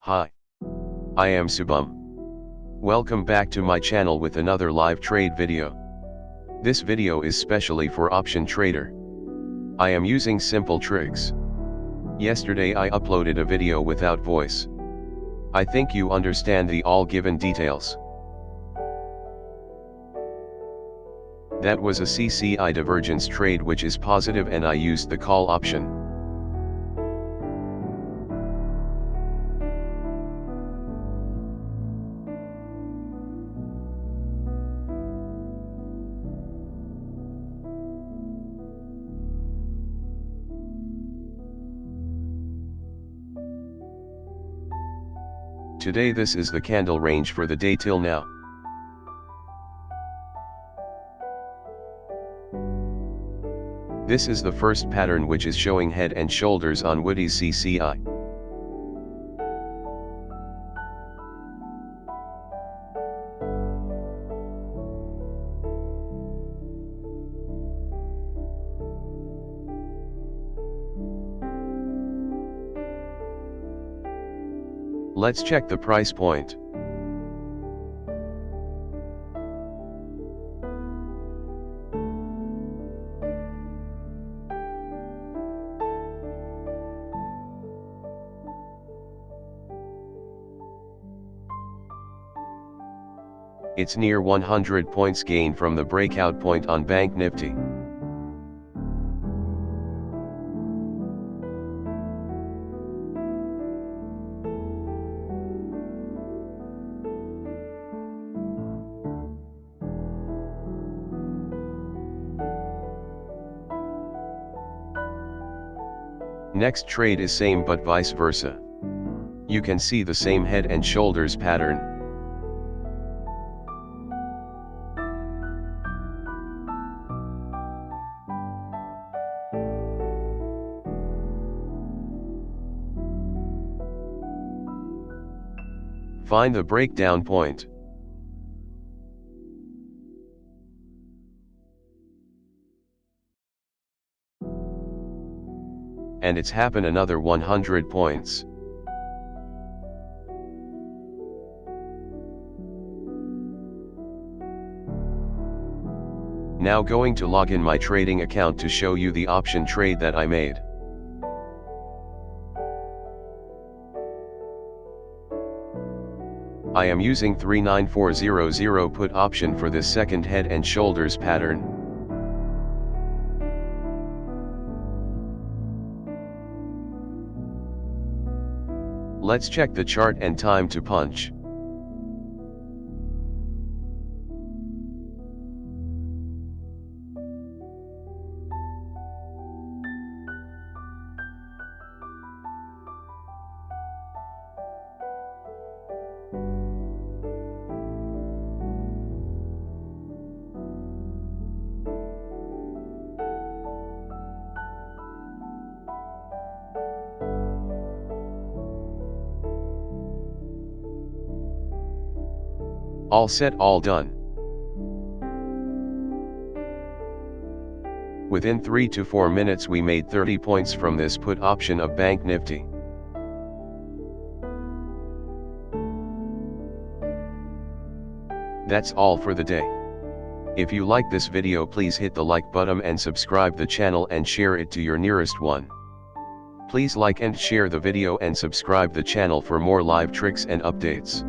Hi. I am Subham. Welcome back to my channel with another live trade video. This video is specially for option trader. I am using simple tricks. Yesterday I uploaded a video without voice. I think you understand the all given details. That was a CCI divergence trade which is positive and I used the call option. Today this is the candle range for the day till now. This is the first pattern which is showing head and shoulders on Woody's CCI. Let's check the price point. It's near 100 points gain from the breakout point on Banknifty. Next trade is same but vice versa. You can see the same head and shoulders pattern. Find the breakdown point. And it's happened another 100 points. Now going to log in my trading account to show you the option trade that I made. I am using 39400 put option for this second head and shoulders pattern. Let's check the chart and time to punch. All set, all done. Within 3 to 4 minutes we made 30 points from this put option of Banknifty. That's all for the day. If you like this video, please hit the like button and subscribe the channel and share it to your nearest one. Please like and share the video and subscribe the channel for more live tricks and updates.